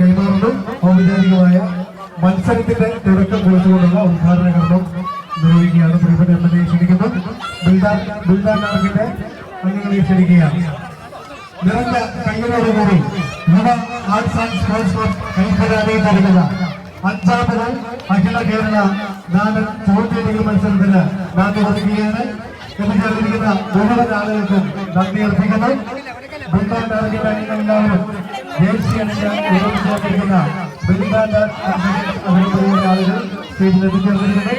കൈമാറുന്നു. ഔപചാരികമായ മത്സരത്തിന്റെ തുടക്കം കുറിച്ചുകൊണ്ടുള്ള ഉദ്ഘാടന കർമ്മം നിർവഹിക്കുകയാണ്. പ്രിയപ്പെട്ട എംഎൽഎ ക്ഷണിക്കുന്നു. ബിൽഡാർക്കിന്റെ അംഗങ്ങളെ ക്ഷണിക്കുകയാണ്. നിറഞ്ഞ കൈകളോടുകൂടി യുവ ആർട്സ് ആൻഡ് സ്പോർട്സ് കൈപ്പരാതി നൽകുന്ന 5ാമത് അഖില കേരള നാടൻ ചോദ്യോത്തര മത്സരത്തിന് നന്ദി പറയുകയാണ്. എത്തിച്ചേർന്നിരിക്കുന്ന മുഴുവൻ ആളുകൾക്കും നന്ദി അർപ്പിക്കുന്നു. ബിൽഡാർക്കിന്റെ അംഗങ്ങളെല്ലാവരും ജേഴ്സി അണിഞ്ഞിരിക്കുന്ന ബിൽഡാർ ആളുകൾ സ്റ്റേജിൽ എത്തിച്ചേർന്നിരിക്കുന്നു.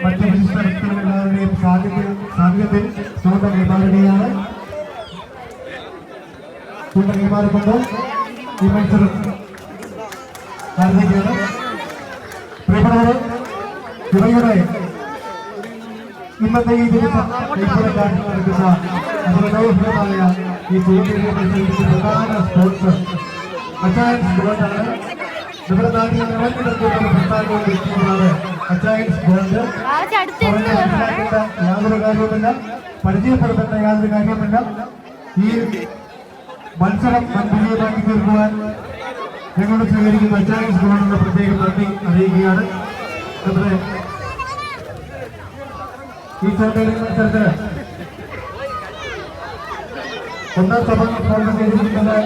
മറ്റ് വിശിഷ്ടവ്യക്തികളെല്ലാവരുടെയും സാന്നിധ്യത്തിൽ ചൂണ്ട കൈമാറുകയാണ്. ചൂണ്ട കൈമാറിക്കൊണ്ട് ഈ മത്സരം ആരംഭിക്കുകയാണ്. പ്രിയപ്പെട്ടവരെ, ഇവയുടെ ഇന്നത്തെ ഈ ദിവസം കൈപ്പുറക്കാട്ടിൽ നടക്കുന്ന മനോഹരമായ ഈ ചോദ്യ മത്സരത്തിന്റെ പ്രധാന സ്പോൺസർ അച്ചായൻസ് ഗോൾഡാണ്. നമ്മുടെ നാട്ടിൽ നിറഞ്ഞെടുക്കുന്ന പ്രസ്ഥാനവും വ്യക്തികളാണ് അച്ചായൻസ് ഗോൾഡ്. യാതൊരു കാര്യവുമില്ല, പരിചയപ്പെടുത്തേണ്ട യാതൊരു കാര്യവുമില്ല. ഈ മത്സരം വിജയമാക്കി തീർക്കുവാൻ ഞങ്ങളോട് സ്വീകരിക്കുന്ന അച്ചായൻസ് ഗോൾഡിന്റെ പ്രത്യേകം നന്ദി അറിയിക്കുകയാണ്. നമ്മുടെ ഈ ചോദ്യ മത്സരത്തിന് ഒന്നാം സമ്മാനം സ്പോൺസർ ചെയ്തിരിക്കുന്നത്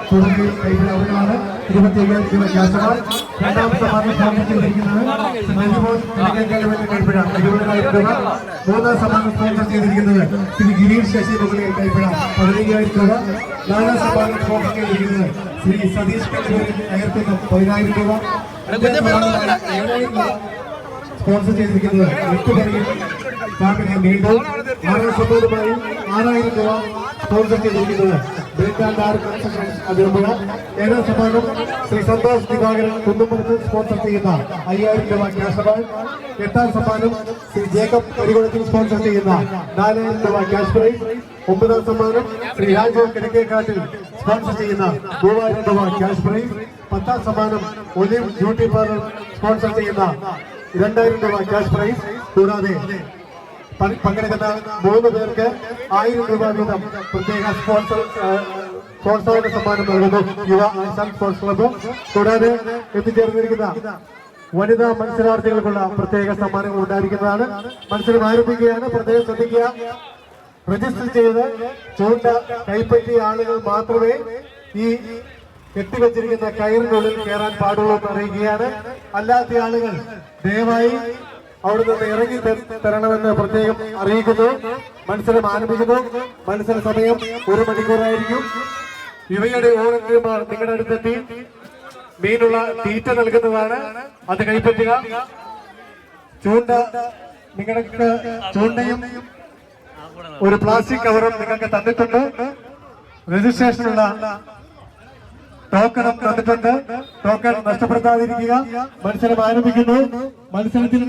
തുടങ്ങി കൈവിടാവുന്നതാണ്. 25,000 രൂപ ക്യാഷ്. രണ്ടാം സമ്മാനം സ്പോൺസർ ചെയ്തിരിക്കുന്നത് കൈപ്പിഴ 20,000 രൂപ. മൂന്നാം സമ്മാനം സ്പോൺസർ ചെയ്തിരിക്കുന്നത് ശ്രീ ഗിരീഷ് ശശി മുകളിൽ കൈപ്പിഴ 15,000 രൂപ. നാലാം സമ്മാനം സ്പോൺസർ ചെയ്തിരിക്കുന്നത് ശ്രീ സതീഷ് അയർത്തുന്ന 10,000 രൂപ. സ്പോൺസർ ചെയ്തിരിക്കുന്നത് 8 പേരിൽ ഫാമിലി വീണ്ടും. ആറാം സമ്മാനമായി 6,000 രൂപ സ്പോൺസർ ചെയ്തിരിക്കുന്നത് അതിർമ്പുഴ. 7ാം സമ്മാനം ശ്രീ സന്തോഷ് ദിവാകരൻ കുന്നുമ്പുറത്ത് സ്പോൺസർ ചെയ്യുന്ന 5,000 രൂപ ക്യാഷ് പ്രൈസ്. 8ാം സമ്മാനം ശ്രീ ജേക്കബ് കരികുളത്തിൽ സ്പോൺസർ ചെയ്യുന്ന 4,000 രൂപ ക്യാഷ് പ്രൈസ്. 9ാം സമ്മാനം ശ്രീ രാജു കിഴക്കേക്കാട്ടിൽ സ്പോൺസർ ചെയ്യുന്ന 3,000 രൂപ ക്യാഷ് പ്രൈസ്. 10ാം സമ്മാനം ഒലിവ് ബ്യൂട്ടി പാർലർ സ്പോൺസർ ചെയ്യുന്ന 2,000 രൂപ ക്യാഷ് പ്രൈസ്. കൂടാതെ പങ്കെടുക്കുന്ന 3 പേർക്ക് 1,000 രൂപ വീതം പ്രത്യേക സ്പോൺസറുടെ സമ്മാനം നൽകുന്നു യുവ ആർട്സ് ആൻഡ് സ്പോർട്സ് ക്ലബ്ബ്. കൂടാതെ എത്തിച്ചേർന്നിരിക്കുന്ന വനിതാ മത്സരാർത്ഥികൾക്കുള്ള പ്രത്യേക സമ്മാനങ്ങൾ ഉണ്ടായിരിക്കുന്നതാണ്. മത്സരം ആരംഭിക്കുകയാണ്. പ്രത്യേകം ശ്രദ്ധിക്കുക, രജിസ്റ്റർ ചെയ്ത് ചൂണ്ട കൈപ്പറ്റിയ ആളുകൾ മാത്രമേ ഈ കെട്ടിവെച്ചിരിക്കുന്ന കയറിനുള്ളിൽ കയറാൻ പാടുള്ളൂ എന്ന് അറിയിക്കുകയാണ്. അല്ലാത്ത ആളുകൾ ദയവായി അവിടെ നിന്ന് ഇറങ്ങി തരണമെന്ന് പ്രത്യേകം അറിയിക്കുന്നു. മത്സരം ആരംഭിക്കുന്നു. മത്സര സമയം 1 മണിക്കൂറായിരിക്കും. ഇവയുടെ ഓരോരുത്തരും നിങ്ങളുടെ അടുത്തെത്തി മീനുള്ള തീറ്റ നൽകുന്നതാണ്. അത് കൈപ്പറ്റുക. ചൂണ്ട നിങ്ങൾക്ക് ചൂണ്ടയും ഒരു പ്ലാസ്റ്റിക് കവറും നിങ്ങൾക്ക് തന്നിട്ടുണ്ട്. രജിസ്ട്രേഷനുള്ള ടോക്കണും തന്നിട്ടുണ്ട്. ടോക്കൺ നഷ്ടപ്പെടുത്താതിരിക്കുക. മത്സരം ആരംഭിക്കുന്നു. മത്സരത്തിൽ